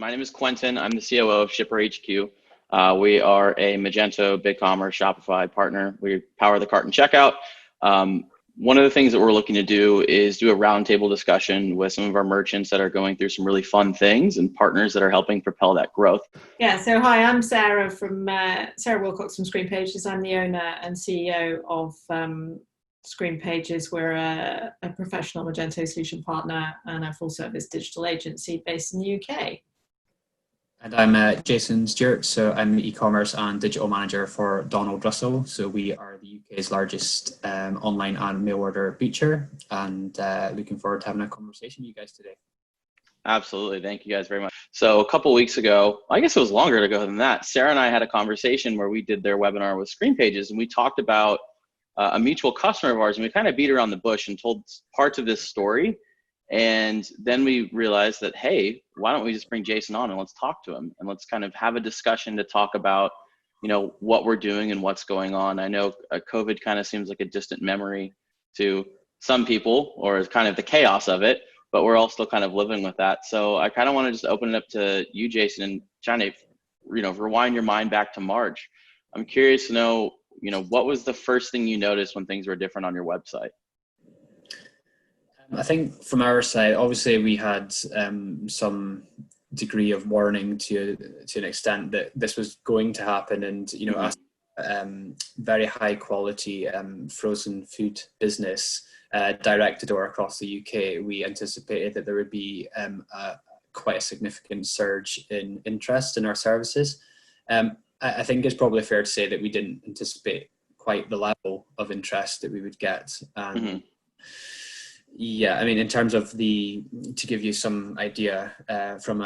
My name is Quentin. I'm the COO of ShipperHQ. We are a Magento BigCommerce Shopify partner. We power the cart and checkout. One of the things that we're looking to do is do a roundtable discussion with some of our merchants that are going through some really fun things and partners that are helping propel that growth. Yeah, so hi, I'm Sarah from Sarah Willcocks from Screen Pages. I'm the owner and CEO of Screen Pages. We're a professional Magento solution partner and a full service digital agency based in the UK. And I'm Jason Stewart, so I'm e-commerce and digital manager for Russel. So we are the UK's largest online and mail order butcher, and looking forward to having a conversation with you guys today. Absolutely. Thank you guys very much. So a couple weeks ago, I guess it was longer ago than that, Sarah and I had a conversation where we did their webinar with Screen Pages, and we talked about a mutual customer of ours, and we kind of beat around the bush and told parts of this story. And then we realized that, hey, why don't we just bring Jason on and let's talk to him and let's kind of have a discussion to talk about, you know, what we're doing and what's going on. I know COVID kind of seems like a distant memory to some people, or kind of the chaos of it, but we're all still kind of living with that. So I kind of want to just open it up to you, Jason, and trying to, you know, rewind your mind back to March. I'm curious to know, you know, what was the first thing you noticed when things were different on your website? I think from our side, obviously we had some degree of warning to an extent that this was going to happen, and you know, as very high quality frozen food business direct to door across the UK, we anticipated that there would be quite a significant surge in interest in our services. I think it's probably fair to say that we didn't anticipate quite the level of interest that we would get. Yeah, I mean, in terms of to give you some idea from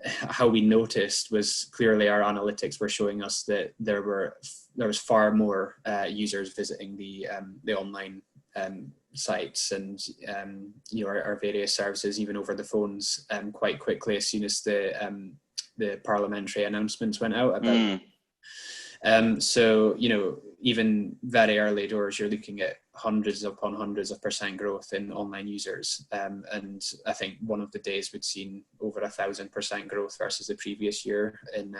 how we noticed was clearly our analytics were showing us that there was far more users visiting the online sites and you know, our various services, even over the phones, quite quickly as soon as the parliamentary announcements went out about. So, you know, even very early doors, you're looking at hundreds upon hundreds of % growth in online users. And I think one of the days we'd seen over 1,000% growth versus the previous year in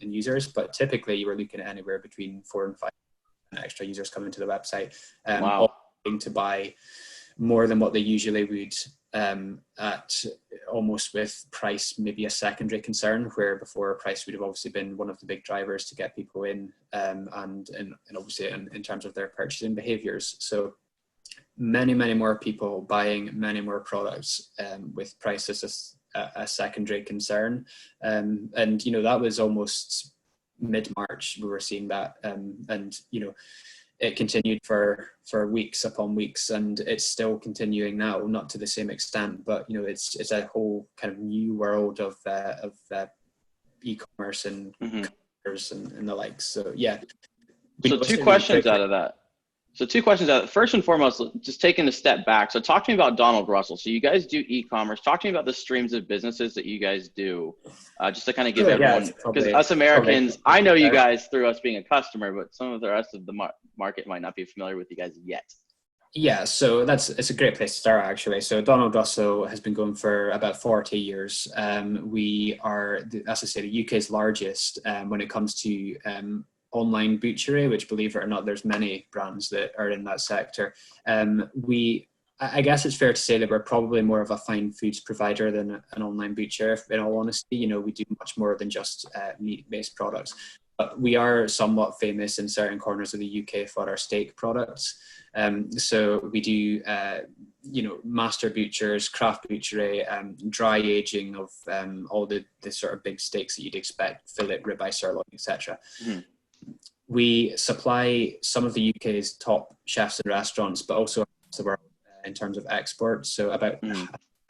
users. But typically you were looking at anywhere between 4 and 5 extra users coming to the website, wow. to buy more than what they usually would, at almost with price maybe a secondary concern, where before price would have obviously been one of the big drivers to get people in, and obviously in terms of their purchasing behaviors. So many more people buying many more products with price as a secondary concern, and you know, that was almost mid-March we were seeing that, and you know, it continued for weeks upon weeks, and it's still continuing now, not to the same extent, but you know, it's a whole kind of new world of e-commerce and customers and the like. So yeah. So two questions out of that. First and foremost, just taking a step back. So talk to me about Russel. So you guys do e-commerce. Talk to me about the streams of businesses that you guys do, just to kind of give everyone, because us Americans, I know you guys through us being a customer, but some of the rest of the market might not be familiar with you guys yet. Yeah, so it's a great place to start, actually. So Russel has been going for about 40 years. We are, as I say, the UK's largest when it comes to online butchery, which, believe it or not, there's many brands that are in that sector. I guess it's fair to say that we're probably more of a fine foods provider than an online butcher, in all honesty. You know, we do much more than just meat-based products. But we are somewhat famous in certain corners of the UK for our steak products. So we do, you know, master butchers, craft butchery, dry aging of all the sort of big steaks that you'd expect, fillet, ribeye, sirloin, etc. We supply some of the UK's top chefs and restaurants, but also across the world in terms of export. So about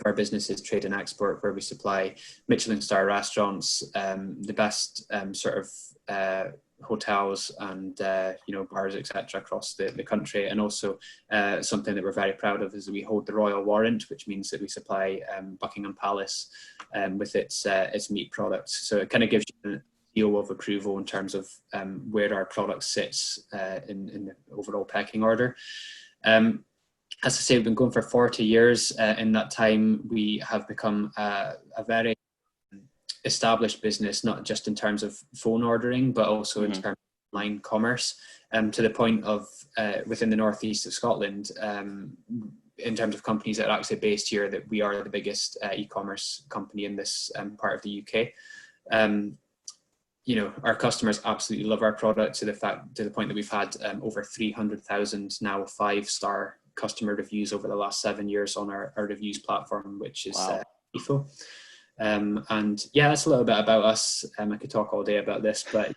our business is trade and export, where we supply Michelin star restaurants, the best sort of hotels and you know, bars, etc., across the country. And also something that we're very proud of is that we hold the royal warrant, which means that we supply Buckingham Palace with its meat products. So it kind of gives you seal of approval in terms of where our product sits in the overall pecking order. As I say, we've been going for 40 years. In that time, we have become a very established business, not just in terms of phone ordering, but also in terms of online commerce, to the point of within the northeast of Scotland, in terms of companies that are actually based here, that we are the biggest e-commerce company in this part of the UK. Our customers absolutely love our product to the point that we've had over 300,000 now 5-star customer reviews over the last 7 years on our reviews platform, which is EFO. And yeah, that's a little bit about us. I could talk all day about this, but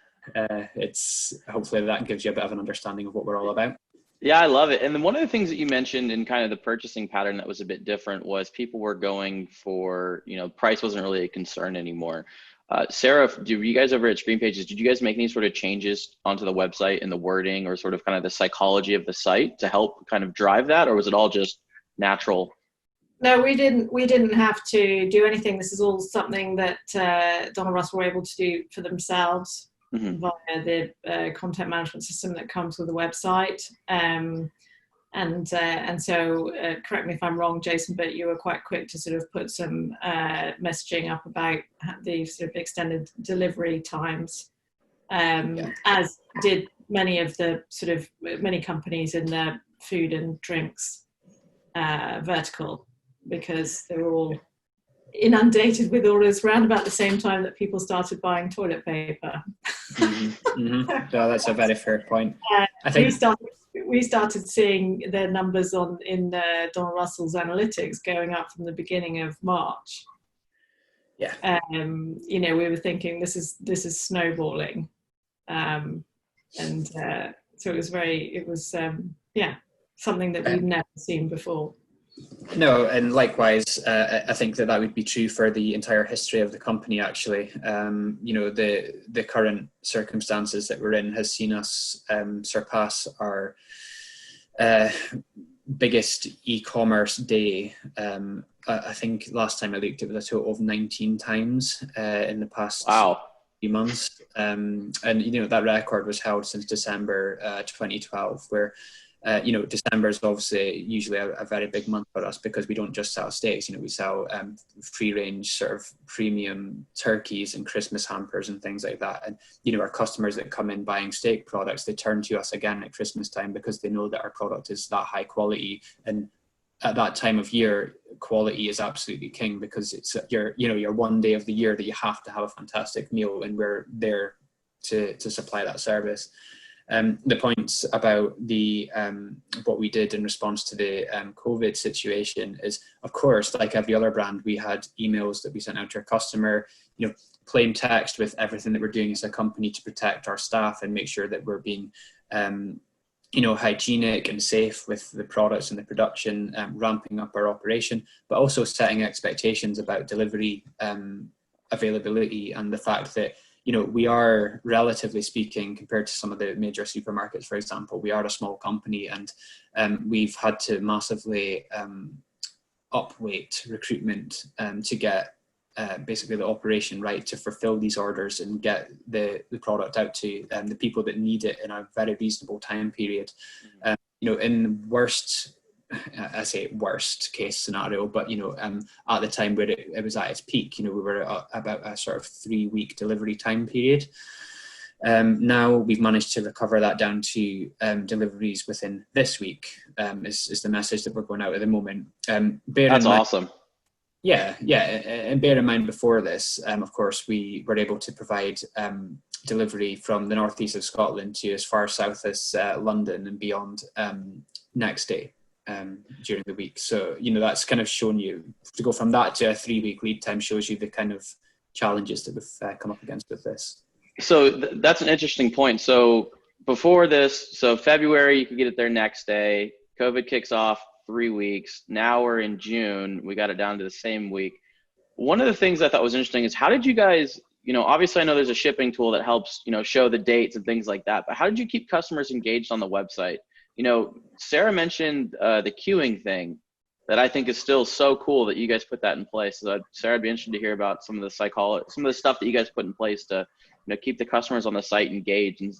it's hopefully that gives you a bit of an understanding of what we're all about. Yeah, I love it. And then one of the things that you mentioned in kind of the purchasing pattern that was a bit different was people were going for, price wasn't really a concern anymore. Sarah, do you guys over at Screen Pages, did you guys make any sort of changes onto the website in the wording or sort of kind of the psychology of the site to help kind of drive that, or was it all just natural? No, we didn't have to do anything. This is all something that Don and Russel were able to do for themselves via the content management system that comes with the website. And so, correct me if I'm wrong, Jason, but you were quite quick to sort of put some messaging up about the sort of extended delivery times, as did many companies in the food and drinks vertical, because they were all inundated with orders around about the same time that people started buying toilet paper. No, that's a very fair point. I think we started seeing the numbers in Don Russell's analytics going up from the beginning of March. Yeah. We were thinking this is snowballing, so it was something that we've never seen before. No, and likewise, I think that would be true for the entire history of the company, actually. The current circumstances that we're in has seen us surpass our biggest e-commerce day. I think last time I looked, it was a total of 19 times in the past few months. And that record was held since December 2012, where December is obviously usually a very big month for us because we don't just sell steaks. We sell free range sort of premium turkeys and Christmas hampers and things like that. And, our customers that come in buying steak products, they turn to us again at Christmas time because they know that our product is that high quality. And at that time of year, quality is absolutely king because it's your one day of the year that you have to have a fantastic meal, and we're there to supply that service. The points about the what we did in response to the COVID situation is, of course, like every other brand, we had emails that we sent out to our customer, plain text with everything that we're doing as a company to protect our staff and make sure that we're being, hygienic and safe with the products and the production, ramping up our operation, but also setting expectations about delivery availability and the fact that we are, relatively speaking, compared to some of the major supermarkets, for example, we are a small company, and we've had to massively upweight recruitment to get basically the operation right to fulfill these orders and get the product out to the people that need it in a very reasonable time period. In I say worst case scenario, but at the time where it was at its peak, we were at about a sort of 3-week delivery time period. Now we've managed to recover that down to deliveries within this week, is the message that we're going out at the moment. That's awesome. Yeah, and bear in mind before this, of course, we were able to provide delivery from the northeast of Scotland to as far south as London and beyond next day. During the week. So, that's kind of shown you, to go from that to a 3-week lead time shows you the kind of challenges that we've come up against with this. So that's an interesting point. So before this, February, you could get it there next day. COVID kicks off 3 weeks. Now we're in June. We got it down to the same week. One of the things I thought was interesting is how did you guys, obviously I know there's a shipping tool that helps, show the dates and things like that, but how did you keep customers engaged on the website? Sarah mentioned the queuing thing that I think is still so cool that you guys put that in place. So Sarah, I'd be interested to hear about some of the stuff that you guys put in place to keep the customers on the site engaged and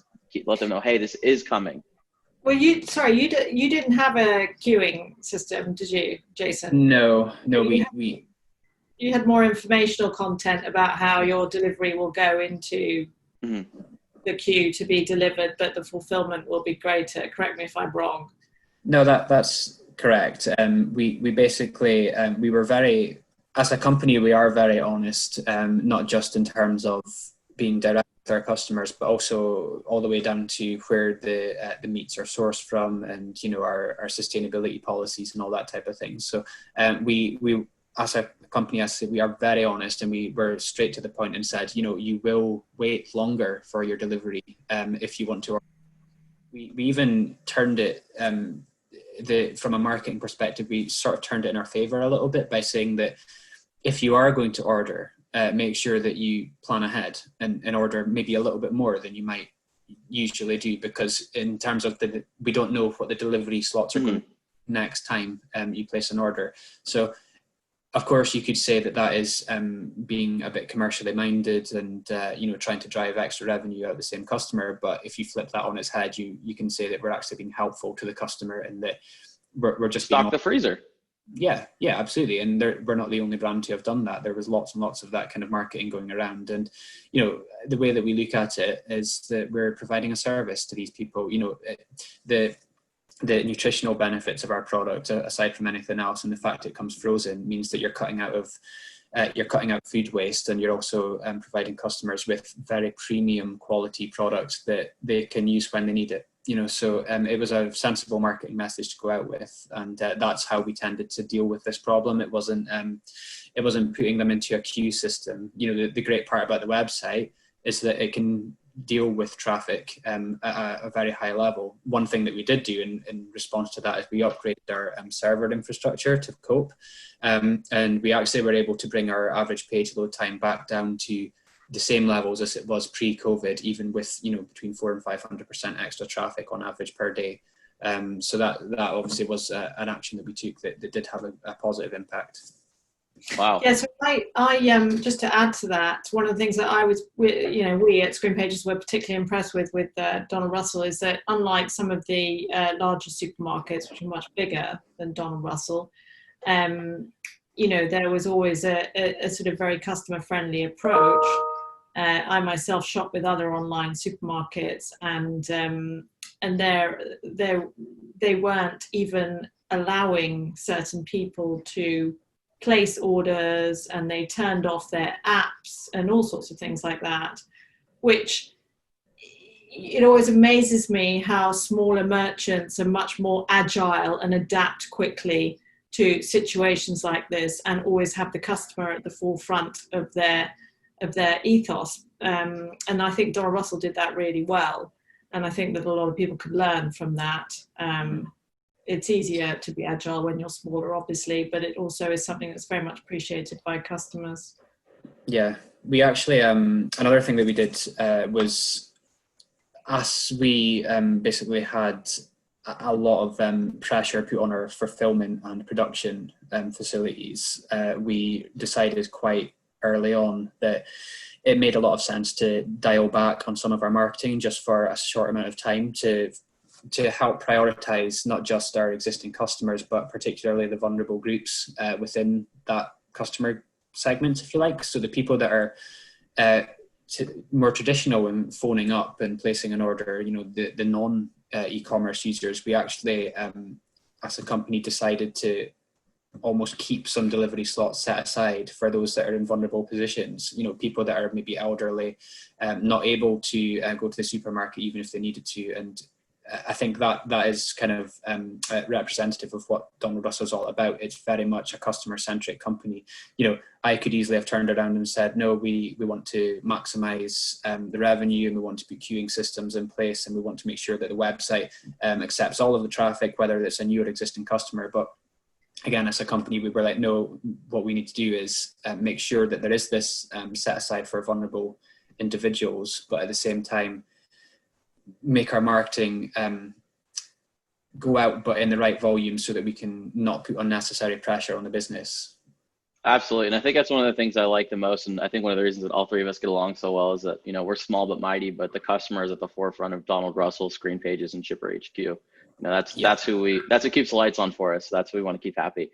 let them know, hey, this is coming. Well, you didn't have a queuing system, did you, Jason? No, we you had more informational content about how your delivery will go into the queue to be delivered, but the fulfillment will be greater. Correct me if I'm wrong. No, that's correct. We basically, we were very, as a company, we are very honest, not just in terms of being direct with our customers, but also all the way down to where the meats are sourced from, and our sustainability policies and all that type of thing. So we as a company, as I said, we are very honest, and we were straight to the point and said, you will wait longer for your delivery if you want to. We even turned it, from a marketing perspective, we sort of turned it in our favor a little bit by saying that if you are going to order, make sure that you plan ahead and order maybe a little bit more than you might usually do, because in terms of we don't know what the delivery slots are going to be next time you place an order. So of course you could say that is being a bit commercially minded and trying to drive extra revenue out of the same customer. But if you flip that on its head, you can say that we're actually being helpful to the customer, and that we're just stock the freezer. Yeah, absolutely. And we're not the only brand to have done that. There was lots and lots of that kind of marketing going around. And, the way that we look at it is that we're providing a service to these people. The nutritional benefits of our product, aside from anything else, and the fact it comes frozen, means that you're cutting out food waste, and you're also providing customers with very premium quality products that they can use when they need it. So it was a sensible marketing message to go out with, and that's how we tended to deal with this problem. It wasn't putting them into a queue system. The great part about the website is that it can deal with traffic at a very high level. One thing that we did do in response to that is we upgraded our server infrastructure to cope, and we actually were able to bring our average page load time back down to the same levels as it was pre-COVID, even with between 400% and 500% extra traffic on average per day. So that obviously was an action that we took that did have a positive impact. Wow. Yeah, so I just to add to that, one of the things that we at Screen Pages were particularly impressed with Donald Russel is that, unlike some of the larger supermarkets, which are much bigger than Donald Russel, there was always a sort of very customer-friendly approach. I myself shop with other online supermarkets, and they weren't even allowing certain people to place orders, and they turned off their apps and all sorts of things like that, which it always amazes me how smaller merchants are much more agile and adapt quickly to situations like this, and always have the customer at the forefront of their ethos. And I think Donald Russel did that really well, and I think that a lot of people could learn from that. It's easier to be agile when you're smaller, obviously, but it also is something that's very much appreciated by customers. Yeah, we actually, another thing that we did was, as we basically had a lot of pressure put on our fulfillment and production facilities, we decided quite early on that it made a lot of sense to dial back on some of our marketing just for a short amount of time to help prioritize not just our existing customers, but particularly the vulnerable groups within that customer segment, if you like. So the people that are more traditional in phoning up and placing an order, the non e-commerce users, we actually, as a company, decided to almost keep some delivery slots set aside for those that are in vulnerable positions, people that are maybe elderly, not able to go to the supermarket even if they needed to. And I think that is kind of representative of what Donald Russell is all about. It's very much a customer-centric company. I could easily have turned around and said, no, we want to maximize the revenue, and we want to put queuing systems in place, and we want to make sure that the website accepts all of the traffic, whether it's a new or existing customer. But again, as a company, we were like, no, what we need to do is make sure that there is this set aside for vulnerable individuals, but at the same time, make our marketing go out, but in the right volume, so that we can not put unnecessary pressure on the business. Absolutely. And I think that's one of the things I like the most. And I think one of the reasons that all three of us get along so well is that, we're small but mighty, but the customer is at the forefront of Donald Russell, Screen Pages, and ShipperHQ. That's what keeps the lights on for us. That's what we want to keep happy.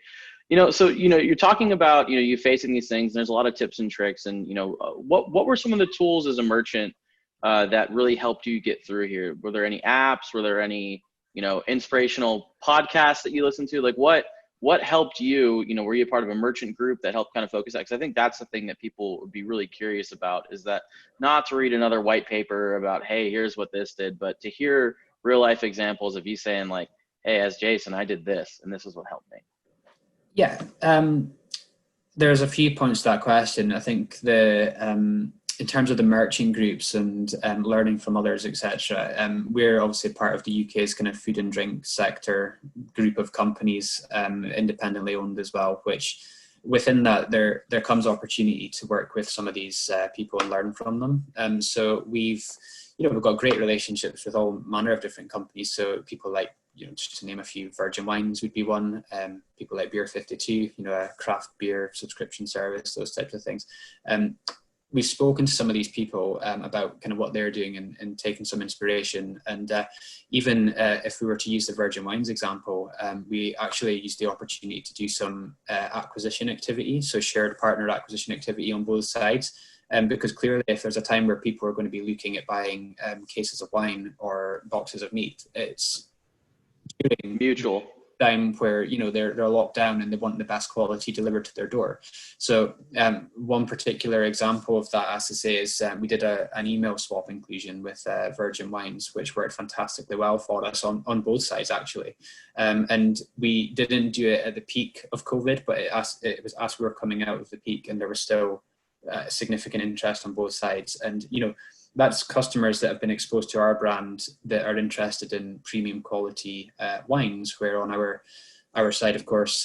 So, you're talking about, you facing these things, and there's a lot of tips and tricks, and, what were some of the tools as a merchant that really helped you get through here? Were there any apps? Were there any, inspirational podcasts that you listened to? Like what helped you, were you part of a merchant group that helped kind of focus that? Because I think that's the thing that people would be really curious about, is that not to read another white paper about, hey, here's what this did, but to hear real life examples of you saying like, hey, as Jason, I did this, and this is what helped me. Yeah, there's a few points to that question. I think in terms of the merchant groups and learning from others, etc., we're obviously part of the UK's kind of food and drink sector group of companies, independently owned as well, which within that there comes opportunity to work with some of these people and learn from them. So we've got great relationships with all manner of different companies. So people like, just to name a few, Virgin Wines would be one. People like Beer 52, a craft beer subscription service, those types of things. We've spoken to some of these people about kind of what they're doing and taking some inspiration. And even if we were to use the Virgin Wines example, we actually used the opportunity to do some acquisition activity, so shared partner acquisition activity on both sides. Because clearly, if there's a time where people are going to be looking at buying cases of wine or boxes of meat, it's mutual time where they're locked down and they want the best quality delivered to their door. So one particular example of that, as to say, is we did an email swap inclusion with Virgin Wines, which worked fantastically well for us on both sides actually. And we didn't do it at the peak of COVID, but it was as we were coming out of the peak, and there was still significant interest on both sides. And that's customers that have been exposed to our brand that are interested in premium quality wines, where on our side, of course,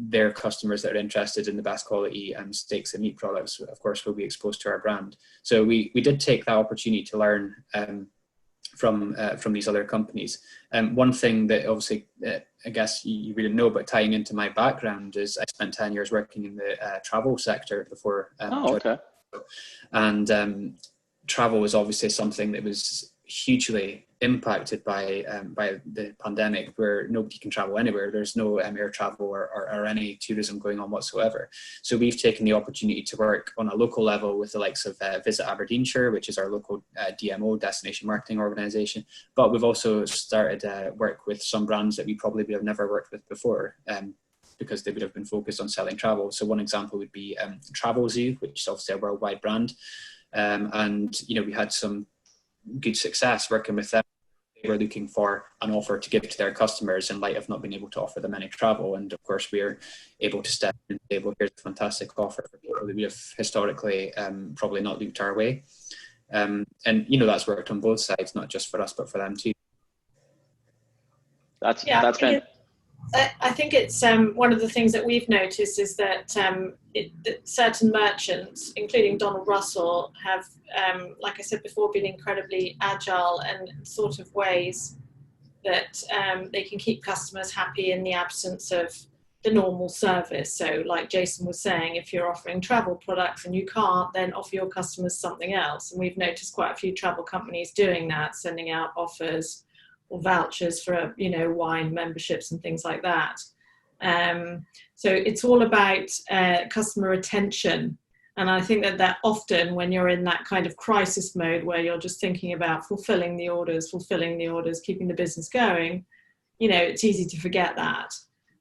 they're customers that are interested in the best quality steaks and meat products, of course, will be exposed to our brand. So we did take that opportunity to learn from these other companies. One thing that obviously, I guess you really know, but tying into my background, is I spent 10 years working in the travel sector before. Okay. And travel was obviously something that was hugely impacted by the pandemic, where nobody can travel anywhere. There's no air travel or any tourism going on whatsoever. So we've taken the opportunity to work on a local level with the likes of Visit Aberdeenshire, which is our local DMO, destination marketing organisation. But we've also started work with some brands that we probably would have never worked with before, because they would have been focused on selling travel. So one example would be Travel Zoo, which is obviously a worldwide brand. And we had some good success working with them. They were looking for an offer to give to their customers in light of not being able to offer them any travel. And of course, we're able to step in and say, well, here's a fantastic offer for people that we have historically probably not looked our way. And that's worked on both sides, not just for us, but for them too. That's been. I think it's one of the things that we've noticed is that, that certain merchants, including Donald Russell, have, like I said before, been incredibly agile and sort of ways that they can keep customers happy in the absence of the normal service. So like Jason was saying, if you're offering travel products and you can't, then offer your customers something else. And we've noticed quite a few travel companies doing that, sending out offers or vouchers for wine memberships and things like that. So it's all about customer retention, and I think that often when you're in that kind of crisis mode where you're just thinking about fulfilling the orders, keeping the business going, it's easy to forget that.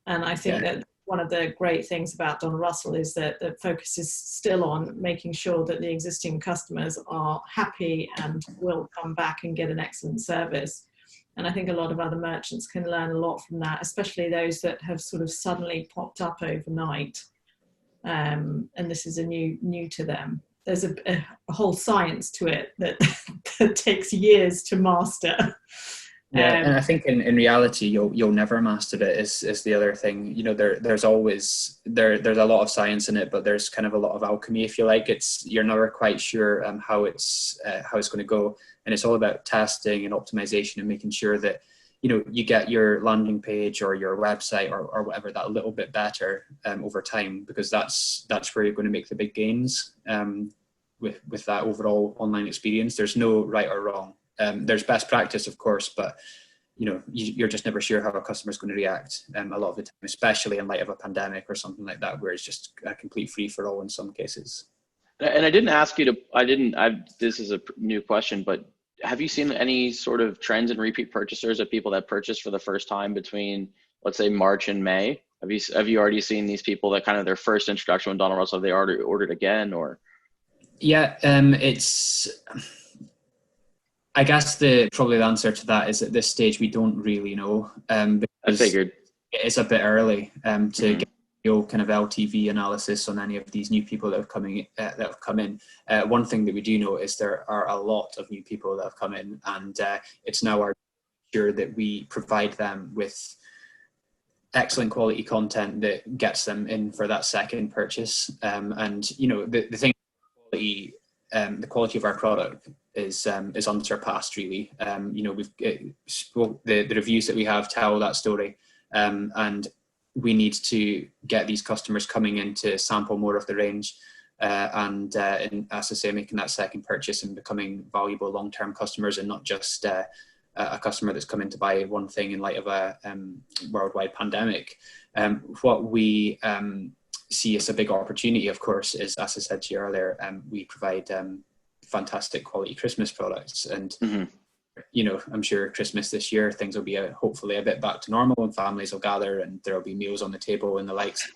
And I think that one of the great things about Donald Russell is that the focus is still on making sure that the existing customers are happy and will come back and get an excellent service. And I think a lot of other merchants can learn a lot from that, especially those that have sort of suddenly popped up overnight. And this is a new to them. There's a whole science to it that takes years to master. Yeah, and I think in reality, you'll never master it. Is the other thing. There's always there's a lot of science in it, but there's kind of a lot of alchemy, if you like. You're never quite sure how it's going to go. And it's all about testing and optimization and making sure that, you get your landing page or your website or whatever that a little bit better over time, because that's where you're going to make the big gains with that overall online experience. There's no right or wrong. There's best practice, of course, but you're just never sure how a customer's going to react a lot of the time, especially in light of a pandemic or something like that, where it's just a complete free for all in some cases. And I didn't ask you to, this is a new question, but have you seen any sort of trends in repeat purchasers of people that purchased for the first time between, let's say, March and May? Have you already seen these people that kind of their first introduction with Donald Russell, have they already ordered again, or? Yeah, I guess probably the answer to that is at this stage we don't really know. I figured it's a bit early to get real kind of LTV analysis on any of these new people that have come in. One thing that we do know is there are a lot of new people that have come in, and it's now our sure that we provide them with excellent quality content that gets them in for that second purchase. And the thing, the quality of our product is unsurpassed, really. The reviews that we have tell that story, and we need to get these customers coming in to sample more of the range, and as I say, making that second purchase and becoming valuable long-term customers, and not just a customer that's come in to buy one thing in light of a worldwide pandemic. What we see as a big opportunity, of course, is, as I said to you earlier, we provide fantastic quality Christmas products, and I'm sure Christmas this year things will be hopefully a bit back to normal, and families will gather and there will be meals on the table and the likes.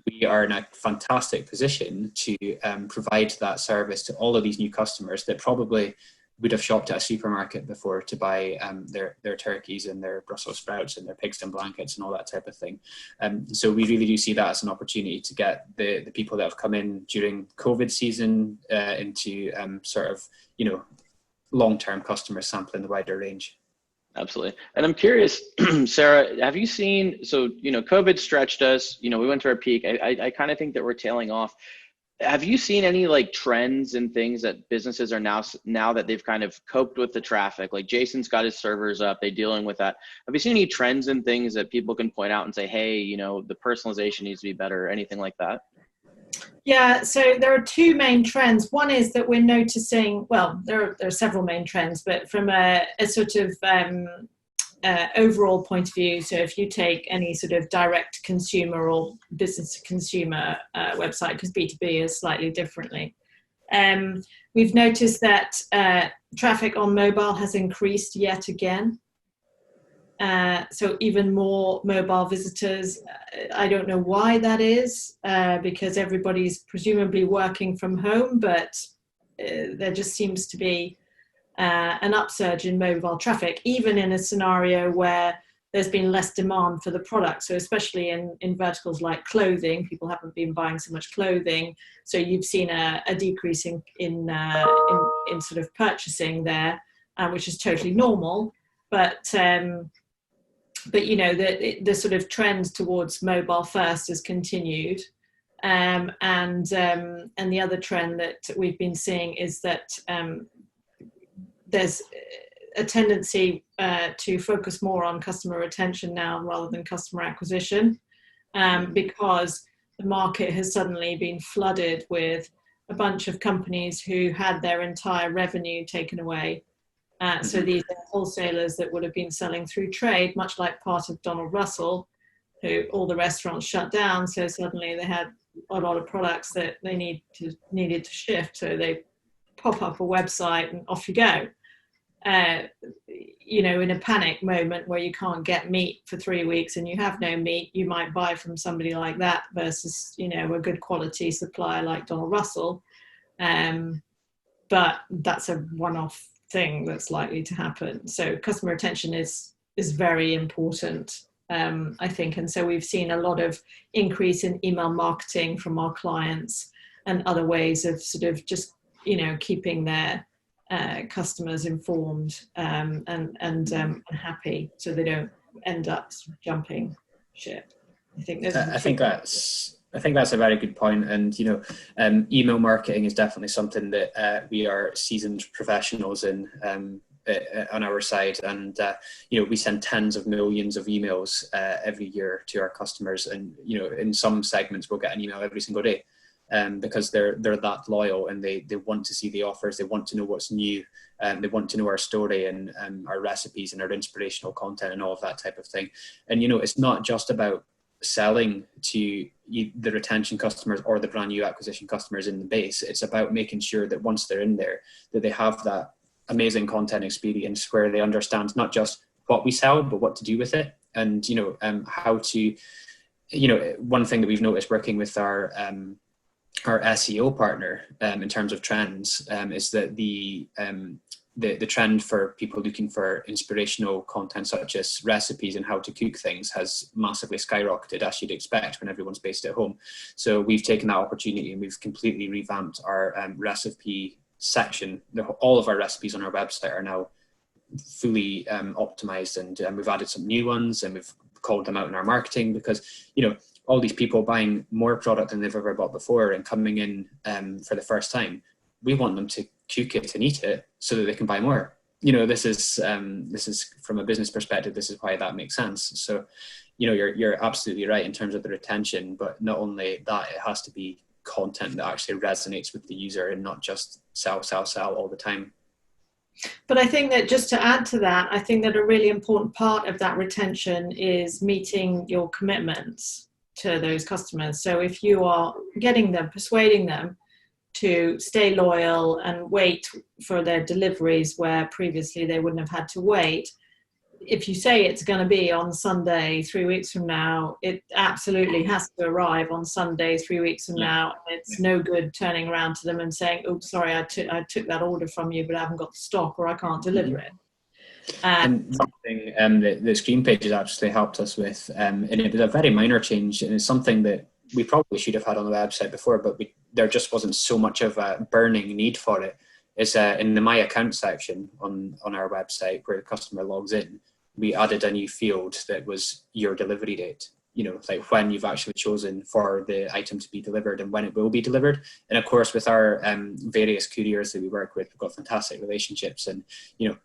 We are in a fantastic position to provide that service to all of these new customers that probably would have shopped at a supermarket before to buy their turkeys and their Brussels sprouts and their pigskin blankets and all that type of thing. So we really do see that as an opportunity to get the people that have come in during COVID season into sort of, long-term customer sampling the wider range. Absolutely. And I'm curious, Sarah, have you seen, so, COVID stretched us, we went to our peak. I kind of think that we're tailing off. Have you seen any trends and things that businesses are now that they've kind of coped with the traffic? Like Jason's got his servers up, they're dealing with that. Have you seen any trends and things that people can point out and say, hey, the personalization needs to be better, or anything like that? Yeah, so there are two main trends. One is that we're noticing, well, there are several main trends, but from a sort of overall point of view, so if you take any sort of direct consumer or business to consumer website, because B2B is slightly differently, we've noticed that traffic on mobile has increased yet again. So even more mobile visitors. I don't know why that is, because everybody's presumably working from home, but there just seems to be an upsurge in mobile traffic, even in a scenario where there's been less demand for the product. So especially in verticals like clothing, people haven't been buying so much clothing. So you've seen a decrease in sort of purchasing there, which is totally normal. But the sort of trend towards mobile first has continued, and the other trend that we've been seeing is that there's a tendency to focus more on customer retention now rather than customer acquisition, because the market has suddenly been flooded with a bunch of companies who had their entire revenue taken away. So these are wholesalers that would have been selling through trade, much like part of Donald Russell, who all the restaurants shut down. So suddenly they had a lot of products that they needed to shift. So they pop up a website and off you go. In a panic moment where you can't get meat for 3 weeks and you have no meat, you might buy from somebody like that versus, a good quality supplier like Donald Russell. But that's a one-off thing that's likely to happen. So customer retention is very important, I think. And so we've seen a lot of increase in email marketing from our clients and other ways of sort of just, keeping their customers informed and happy, so they don't end up jumping ship. I think that's a very good point. And email marketing is definitely something that we are seasoned professionals in on our side, and we send tens of millions of emails every year to our customers, and in some segments we'll get an email every single day. because they're that loyal, and they want to see the offers, they want to know what's new, they want to know our story and our recipes and our inspirational content and all of that type of thing. And it's not just about selling to the retention customers or the brand new acquisition customers in the base. It's about making sure that once they're in there, that they have that amazing content experience where they understand not just what we sell, but what to do with it, and how to, one thing that we've noticed working with our SEO partner in terms of trends is that the trend for people looking for inspirational content such as recipes and how to cook things has massively skyrocketed, as you'd expect when everyone's based at home. So we've taken that opportunity and we've completely revamped our recipe section. All of our recipes on our website are now fully optimized, and we've added some new ones, and we've called them out in our marketing, because all these people buying more product than they've ever bought before and coming in for the first time, we want them to cook it and eat it so that they can buy more. This is from a business perspective, this is why that makes sense. So you're absolutely right in terms of the retention, but not only that, it has to be content that actually resonates with the user and not just sell all the time. But I think that, just to add to that, I think that a really important part of that retention is meeting your commitments to those customers. So if you are persuading them to stay loyal and wait for their deliveries where previously they wouldn't have had to wait, if you say it's going to be on Sunday 3 weeks from now, it absolutely has to arrive on Sunday 3 weeks from now. And it's no good turning around to them and saying, "Oops, sorry, I took that order from you, but I haven't got the stock, or I can't deliver it." And something that the screen pages actually helped us with, and it was a very minor change, and it's something that we probably should have had on the website before, but there just wasn't so much of a burning need for it. It's in the My Account section on our website where the customer logs in. We added a new field that was your delivery date, like when you've actually chosen for the item to be delivered and when it will be delivered. And of course, with our various couriers that we work with, we've got fantastic relationships, and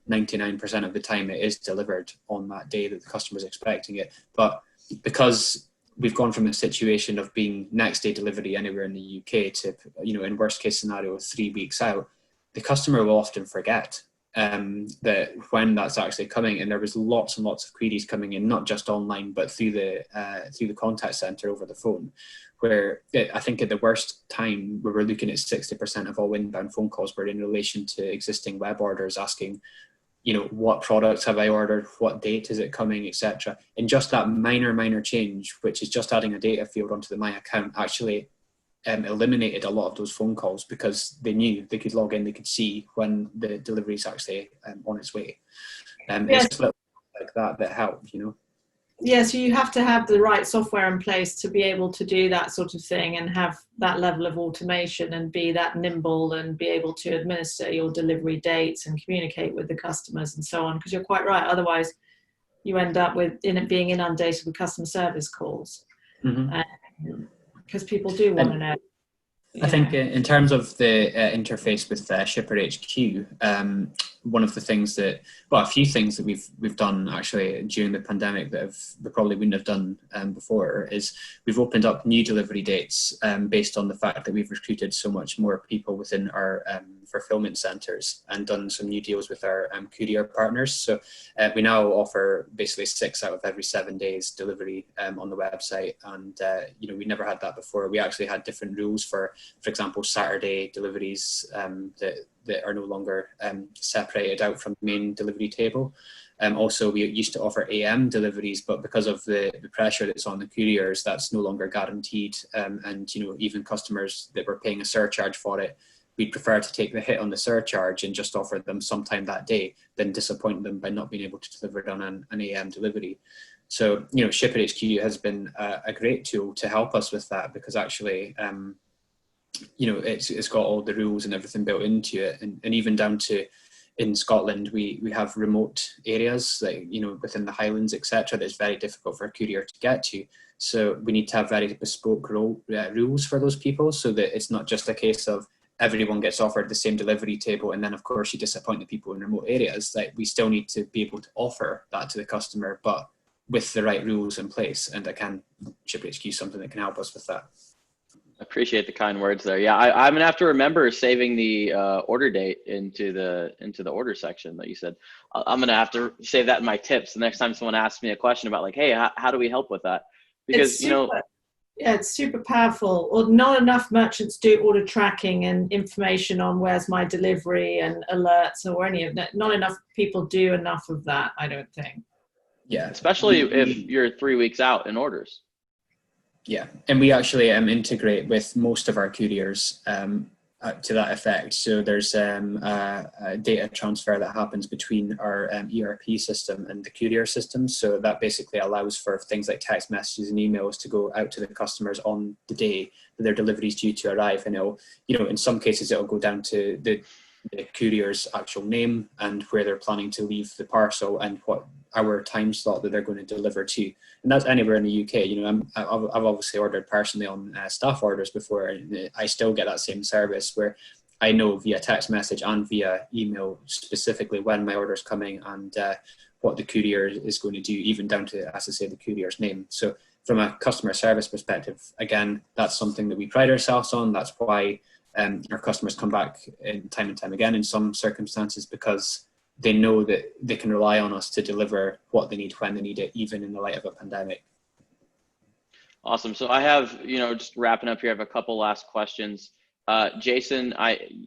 99% of the time it is delivered on that day that the customer's expecting it. But because we've gone from a situation of being next day delivery anywhere in the UK to, in worst case scenario, 3 weeks out, the customer will often forget that when that's actually coming. And there was lots and lots of queries coming in, not just online, but through the contact center over the phone, where I think at the worst time we were looking at 60% of all inbound phone calls were in relation to existing web orders, asking, what products have I ordered, what date is it coming, etc. And just that minor change, which is just adding a data field onto the My Account, actually eliminated a lot of those phone calls, because they knew they could log in, they could see when the delivery is actually on its way. Yes. It's little like that help, Yeah, so you have to have the right software in place to be able to do that sort of thing and have that level of automation and be that nimble and be able to administer your delivery dates and communicate with the customers and so on, because you're quite right. Otherwise, you end up with it being inundated with customer service calls. Mm-hmm. Because people do want to know. I think in terms of the interface with ShipperHQ, one of the things a few things that we've done actually during the pandemic that we probably wouldn't have done before, is we've opened up new delivery dates based on the fact that we've recruited so much more people within our fulfillment centres and done some new deals with our courier partners. So we now offer basically 6 out of every 7 days delivery on the website, and we never had that before. We actually had different rules for example, Saturday deliveries that are no longer separated out from the main delivery table. Also, we used to offer AM deliveries, but because of the pressure that's on the couriers, that's no longer guaranteed. And even customers that were paying a surcharge for it, we'd prefer to take the hit on the surcharge and just offer them sometime that day than disappoint them by not being able to deliver it on an AM delivery. So, ShipperHQ has been a great tool to help us with that, because actually, it's got all the rules and everything built into it, and even down to in Scotland we have remote areas like within the Highlands, etc., that's very difficult for a courier to get to. So we need to have very bespoke rules for those people, so that it's not just a case of everyone gets offered the same delivery table and then of course you disappoint the people in remote areas. Like, we still need to be able to offer that to the customer, but with the right rules in place, and ShipperHQ is something that can help us with that. Appreciate the kind words there. Yeah, I'm gonna have to remember saving the order date into the order section that you said. I'm gonna have to save that in my tips the next time someone asks me a question about like, hey, how do we help with that? Because yeah, it's super powerful. Or not enough merchants do order tracking and information on where's my delivery and alerts or any of that. Not enough people do enough of that, I don't think. Yeah, especially if you're 3 weeks out in orders. Yeah, and we actually integrate with most of our couriers to that effect. So there's a data transfer that happens between our ERP system and the courier system. So that basically allows for things like text messages and emails to go out to the customers on the day that their delivery is due to arrive. And it'll, in some cases, it'll go down to the courier's actual name and where they're planning to leave the parcel and what our time slot that they're going to deliver to. And that's anywhere in the UK. I've obviously ordered personally on staff orders before, and I still get that same service where I know via text message and via email specifically when my order is coming and what the courier is going to do, even down to, as I say, the courier's name. So from a customer service perspective, again, that's something that we pride ourselves on. That's why our customers come back time and time again in some circumstances, because they know that they can rely on us to deliver what they need when they need it, even in the light of a pandemic. Awesome. So I have, just wrapping up here, I have a couple last questions. Jason,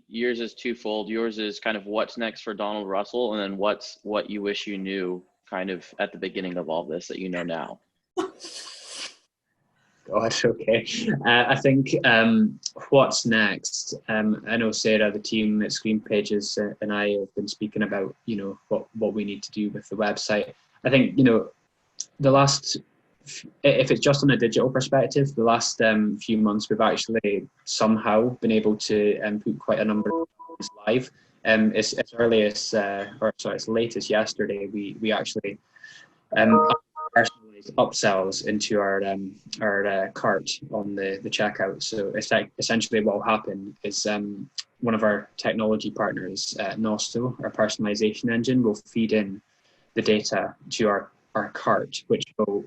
yours is twofold. Yours is kind of what's next for Donald Russel, and then what you wish you knew kind of at the beginning of all this that you know now. God, okay. I think what's next, I know Sarah, the team at Screen Pages and I have been speaking about, what we need to do with the website. I think, the last, if it's just on a digital perspective, the last few months, we've actually somehow been able to put quite a number of things live. As early as, as late as yesterday, we actually personalized upsells into our cart on the checkout. So it's like essentially what will happen is one of our technology partners, Nostro, our personalization engine, will feed in the data to our cart, which will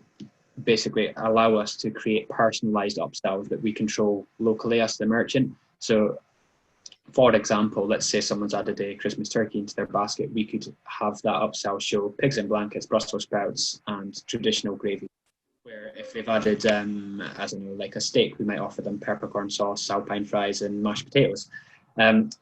basically allow us to create personalized upsells that we control locally as the merchant. So for example, let's say someone's added a Christmas turkey into their basket, we could have that upsell show pigs in blankets, Brussels sprouts, and traditional gravy. Where if they've added, like a steak, we might offer them peppercorn sauce, alpine fries, and mashed potatoes. And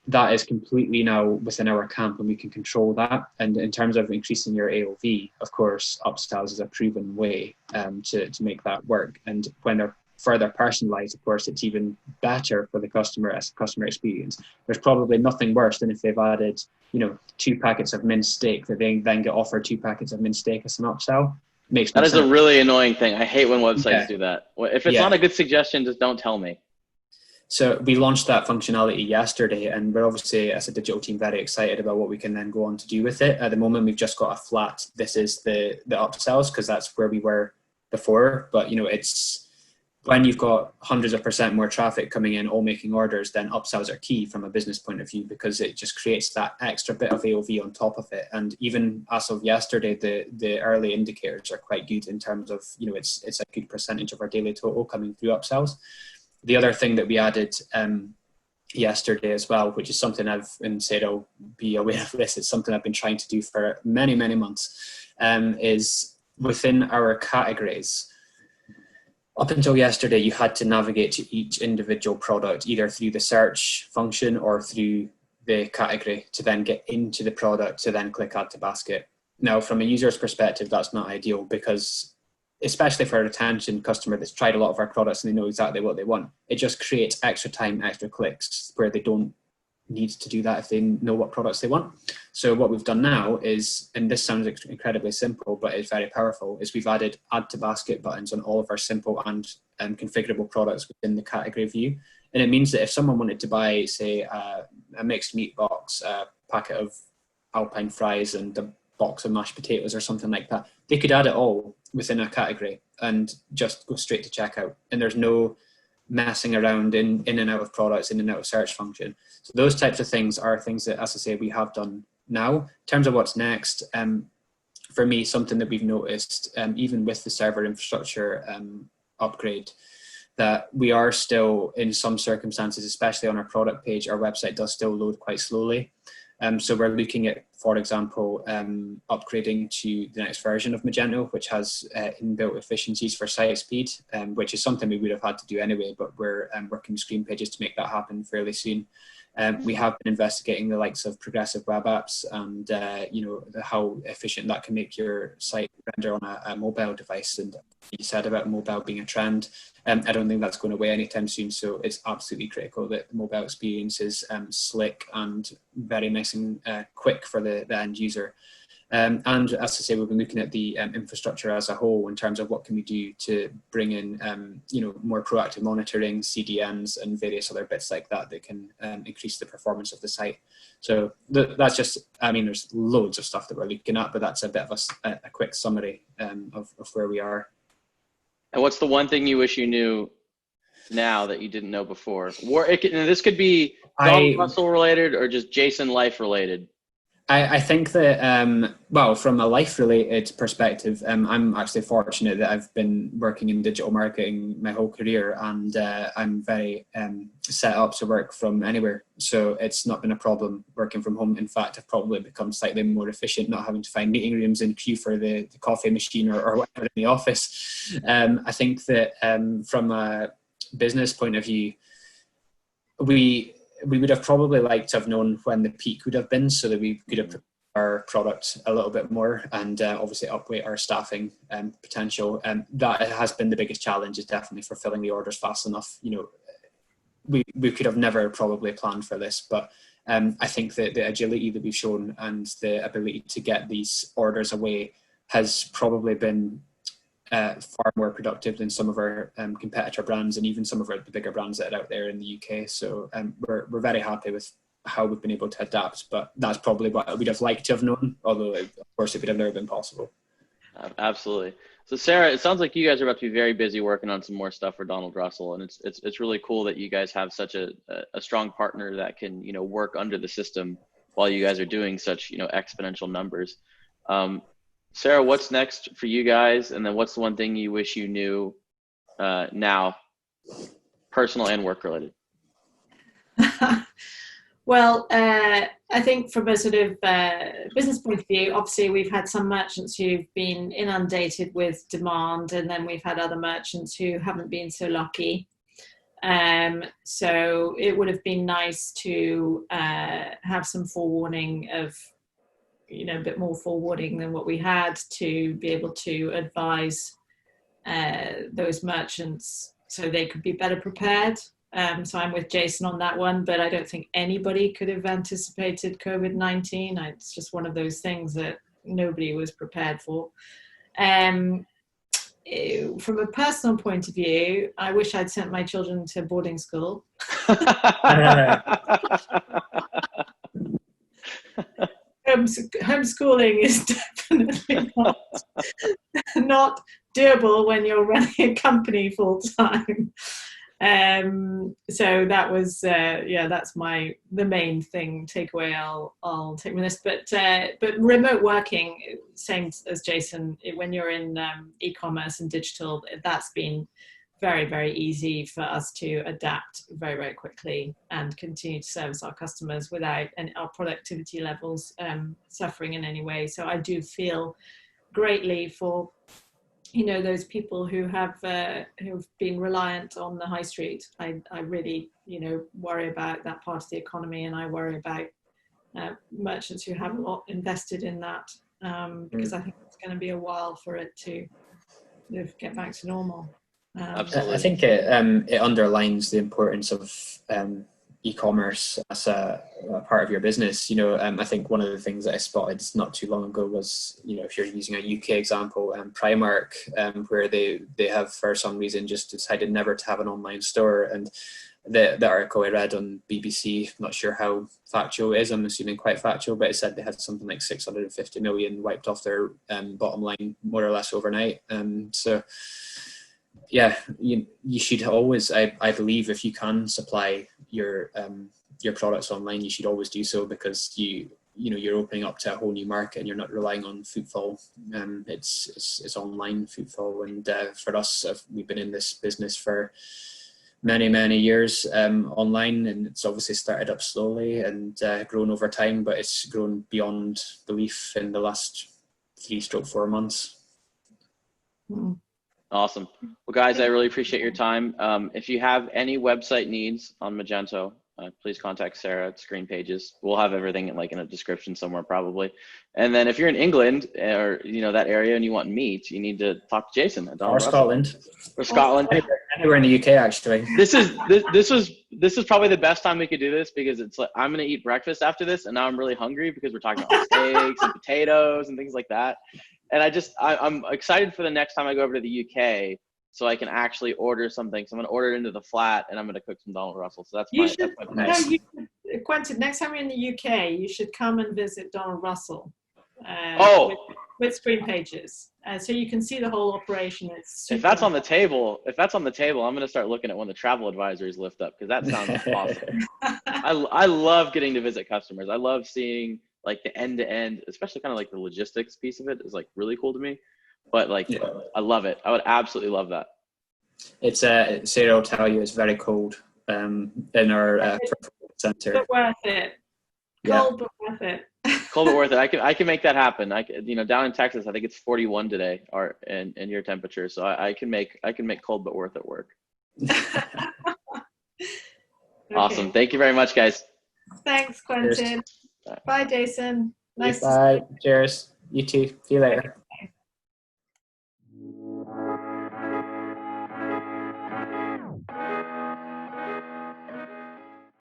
that is completely now within our camp, and we can control that. And in terms of increasing your AOV, of course, upsells is a proven way to make that work. And when they're further personalized, of course, it's even better for the customer as a customer experience. There's probably nothing worse than if they've added, 2 packets of minced steak that they then get offered 2 packets of minced steak as an upsell. Makes no sense. That is a really annoying thing. I hate when websites do that. If it's not a good suggestion, just don't tell me. So we launched that functionality yesterday, and we're obviously, as a digital team, very excited about what we can then go on to do with it. At the moment, we've just got a flat, this is the upsells, because that's where we were before. But, it's when you've got hundreds of % more traffic coming in, all making orders, then upsells are key from a business point of view, because it just creates that extra bit of AOV on top of it. And even as of yesterday, the early indicators are quite good in terms of, it's a good percentage of our daily total coming through upsells. The other thing that we added yesterday as well, which is something and Sarah will be aware of this, it's something I've been trying to do for many, many months, is within our categories. Up until yesterday, you had to navigate to each individual product, either through the search function or through the category to then get into the product to then click add to basket. Now, from a user's perspective, that's not ideal, because especially for a retention customer that's tried a lot of our products and they know exactly what they want, it just creates extra time, extra clicks where they don't need to do that if they know what products they want. So what we've done now is, and this sounds incredibly simple, but it's very powerful, is we've added add to basket buttons on all of our simple and configurable products within the category view. And it means that if someone wanted to buy, say, a mixed meat box, a packet of alpine fries and a box of mashed potatoes or something like that, they could add it all within a category and just go straight to checkout. And there's no messing around in and out of products, in and out of search function. So those types of things are things that, as I say, we have done now. In terms of what's next, for me, something that we've noticed, even with the server infrastructure upgrade, that we are still, in some circumstances, especially on our product page, our website does still load quite slowly. So we're looking at, for example, upgrading to the next version of Magento, which has inbuilt efficiencies for site speed, which is something we would have had to do anyway, but we're working with Screen Pages to make that happen fairly soon. We have been investigating the likes of progressive web apps and how efficient that can make your site render on a mobile device. And you said about mobile being a trend. I don't think that's going away anytime soon. So it's absolutely critical that the mobile experience is slick and very nice and quick for the end user. And as I say, we've been looking at the infrastructure as a whole in terms of what can we do to bring in, more proactive monitoring, CDNs, and various other bits like that that can increase the performance of the site. So that's just, there's loads of stuff that we're looking at, but that's a bit of a quick summary of where we are. And what's the one thing you wish you knew now that you didn't know before? This could be Russell related or just Jason life related. I think that, from a life-related perspective, I'm actually fortunate that I've been working in digital marketing my whole career, and I'm very set up to work from anywhere. So it's not been a problem working from home. In fact, I've probably become slightly more efficient, not having to find meeting rooms and queue for the coffee machine or whatever in the office. I think that from a business point of view, we would have probably liked to have known when the peak would have been so that we could have prepared our product a little bit more and obviously upweight our staffing potential. And that has been the biggest challenge, is definitely fulfilling the orders fast enough. We could have never probably planned for this, but I think that the agility that we've shown and the ability to get these orders away has probably been far more productive than some of our competitor brands and even some of the bigger brands that are out there in the UK. So we're very happy with how we've been able to adapt, but that's probably what we'd have liked to have known, although of course it would have never been possible. Absolutely. So Sarah, it sounds like you guys are about to be very busy working on some more stuff for Donald Russell, and it's really cool that you guys have such a strong partner that can work under the system while you guys are doing such exponential numbers. Sarah, what's next for you guys? And then what's the one thing you wish you knew now, personal and work related? Well, I think from a sort of business point of view, obviously we've had some merchants who've been inundated with demand, and then we've had other merchants who haven't been so lucky. So it would have been nice to have some forewarning of a bit more forewarning than what we had, to be able to advise those merchants so they could be better prepared. So I'm with Jason on that one, but I don't think anybody could have anticipated COVID-19. It's just one of those things that nobody was prepared for. From a personal point of view, I wish I'd sent my children to boarding school. Homeschooling is definitely not doable when you're running a company full time. So that was that's the main takeaway I'll take from this. But remote working, same as Jason, when you're in e-commerce and digital, that's been very, very easy for us to adapt very, very quickly and continue to service our customers without our productivity levels suffering in any way. So I do feel greatly for those people who've been reliant on the high street. I really worry about that part of the economy, and I worry about merchants who have not invested in that because I think it's going to be a while for it to get back to normal. Absolutely. I think it underlines the importance of e-commerce as a part of your business. I think one of the things that I spotted not too long ago was, if you're using a UK example, Primark, where they have for some reason just decided never to have an online store. And the article I read on BBC, not sure how factual it is, I'm assuming quite factual, but it said they had something like 650 million wiped off their bottom line more or less overnight. So yeah, you should always, I believe, if you can supply your products online, you should always do so, because you you're opening up to a whole new market and you're not relying on footfall. It's online footfall, and for us, we've been in this business for many years online, and it's obviously started up slowly and grown over time, but it's grown beyond belief in the last 3-4 months. Awesome. Well, guys, I really appreciate your time. If you have any website needs on Magento, please contact Sarah at Screen Pages. We'll have everything in a description somewhere probably. And then if you're in England or that area and you want meat, you need to talk to Jason at Or Scotland. Or Scotland. Anywhere in the UK, actually. This is probably the best time we could do this, because it's like I'm gonna eat breakfast after this, and now I'm really hungry because we're talking about steaks and potatoes and things like that. And I'm excited for the next time I go over to the UK, so I can actually order something. So I'm gonna order it into the flat, and I'm gonna cook some Donald Russell. So that's my plan. Quentin, next time you're in the UK, you should come and visit Donald Russel with Screen Pages, so you can see the whole operation. If that's on the table, I'm gonna start looking at when the travel advisories lift up, because that sounds awesome. I love getting to visit customers. I love seeing the end-to-end, especially kind of the logistics piece of it is really cool to me. But I love it. I would absolutely love that. It's Sarah will tell you it's very cold in our center. But worth it. Cold but worth it. Cold but worth it. I can make that happen. Down in Texas, I think it's 41 today, or in your temperature. So I can make cold but worth it work. Awesome. Thank you very much, guys. Thanks, Quentin. Cheers. Bye, Jason. Nice. Bye. Cheers. You too. See you later.